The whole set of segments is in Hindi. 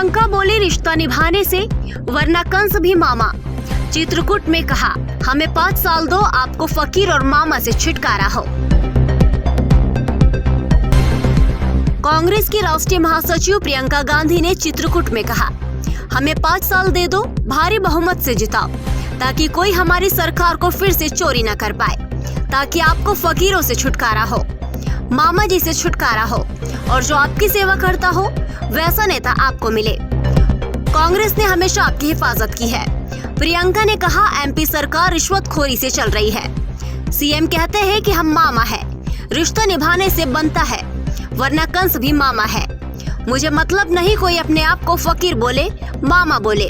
प्रियंका बोली रिश्ता निभाने से वरना कंस भी मामा। चित्रकूट में कहा हमें 5 साल दो, आपको फकीर और मामा से छुटकारा हो। कांग्रेस की राष्ट्रीय महासचिव प्रियंका गांधी ने चित्रकूट में कहा हमें 5 साल दे दो, भारी बहुमत से जिताओ, ताकि कोई हमारी सरकार को फिर से चोरी न कर पाए, ताकि आपको फकीरों से छुटकारा हो, मामा जी से छुटकारा हो, और जो आपकी सेवा करता हो वैसा नेता आपको मिले। कांग्रेस ने हमेशा आपकी हिफाजत की है। प्रियंका ने कहा एमपी सरकार रिश्वतखोरी से चल रही है। सीएम कहते हैं कि हम मामा है, रिश्ता निभाने से बनता है, वरना कंस भी मामा है। मुझे मतलब नहीं कोई अपने आप को फकीर बोले, मामा बोले।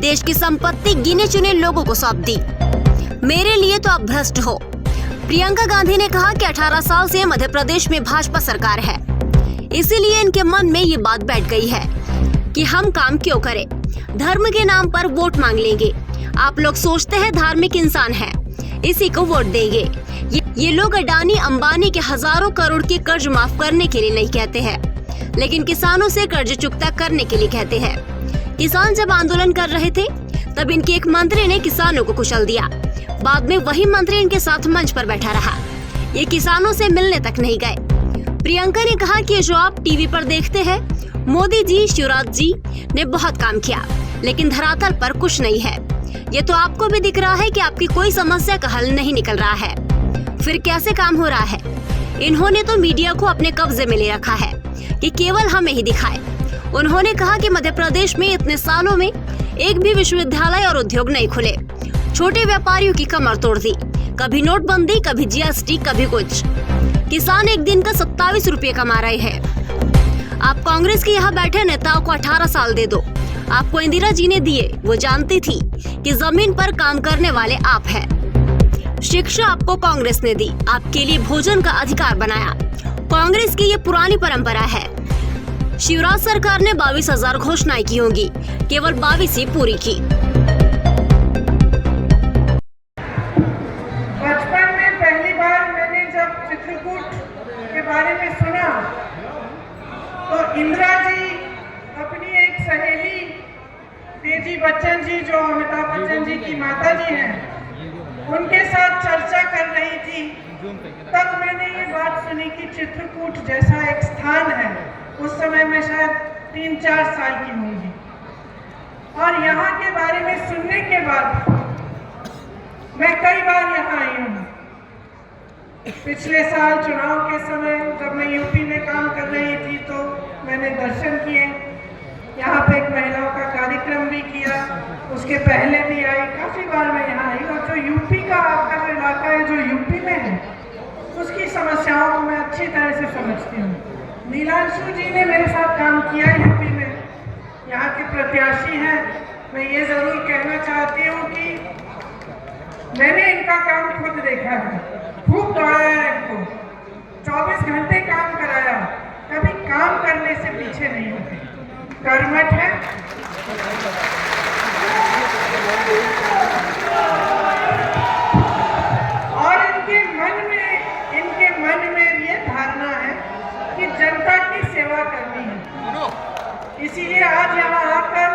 देश की संपत्ति गिने चुने लोगों को सौंप दी, मेरे लिए तो आप भ्रष्ट हो। प्रियंका गांधी ने कहा कि 18 साल से मध्य प्रदेश में भाजपा सरकार है, इसीलिए इनके मन में ये बात बैठ गई है कि हम काम क्यों करें, धर्म के नाम पर वोट मांग लेंगे। आप लोग सोचते हैं धार्मिक इंसान है, इसी को वोट देंगे। ये लोग अडानी अंबानी के हजारों करोड़ के कर्ज माफ करने के लिए नहीं कहते हैं, लेकिन किसानों से कर्ज चुकता करने के लिए कहते हैं। किसान जब आंदोलन कर रहे थे तब इनके एक मंत्री ने किसानों को कुचल दिया। बाद में वही मंत्री इनके साथ मंच पर बैठा रहा, ये किसानों से मिलने तक नहीं गए। प्रियंका ने कहा कि जो आप टीवी पर देखते हैं, मोदी जी, शिवराज जी ने बहुत काम किया, लेकिन धरातल पर कुछ नहीं है। ये तो आपको भी दिख रहा है कि आपकी कोई समस्या का हल नहीं निकल रहा है, फिर कैसे काम हो रहा है। इन्होंने तो मीडिया को अपने कब्जे में ले रखा है कि केवल हमें ही दिखाए। उन्होंने कहा कि मध्य प्रदेश में इतने सालों में एक भी विश्वविद्यालय और उद्योग नहीं खुले, छोटे व्यापारियों की कमर तोड़ दी, कभी नोटबंदी, कभी जीएसटी, कभी कुछ। किसान एक दिन का 27 रुपये कमा रहे हैं। आप कांग्रेस के यहाँ बैठे नेताओं को 18 साल दे दो, आपको इंदिरा जी ने दिए, वो जानती थी कि जमीन पर काम करने वाले आप हैं। शिक्षा आपको कांग्रेस ने दी, आपके लिए भोजन का अधिकार बनाया। कांग्रेस की ये पुरानी परंपरा है। शिवराज सरकार ने 22,000 घोषणाएं की होंगी, केवल 22 ही पूरी की। बचपन में पहली बार मैंने जब चित्रकूट के बारे में सुना तो इंदिरा जी अपनी एक सहेली तेजी बच्चन जी, जो अमिताभ बच्चन जी की माता जी हैं, उनके साथ चर्चा कर रही थी। तब मैंने ये बात सुनी कि चित्रकूट जैसा एक स्थान है, उस समय मैं शायद 3-4 साल की होंगी, और यहाँ के बारे में सुनने के बाद मैं कई बार यहाँ आई हूँ। पिछले साल चुनाव के समय जब मैं यूपी में काम कर रही थी तो मैंने दर्शन किए, यहाँ पे एक महिलाओं का कार्यक्रम भी किया, उसके पहले भी आई, काफ़ी बार मैं यहाँ आई। और जो यूपी का आपका जो इलाका है, जो यूपी में है, उसकी समस्याओं को मैं अच्छी तरह से समझती हूँ। नीलांशु जी ने मेरे साथ काम किया यूपी में, यहाँ के प्रत्याशी हैं। मैं ये ज़रूर कहना चाहती हूँ कि मैंने इनका काम खुद देखा है, खूब दौड़ाया इनको, 24 घंटे काम कराया, कभी काम करने से पीछे नहीं होते, कर्मठ है। और इनके मन में ये धारणा है कि जनता की सेवा करनी है। इसीलिए आज यहाँ आकर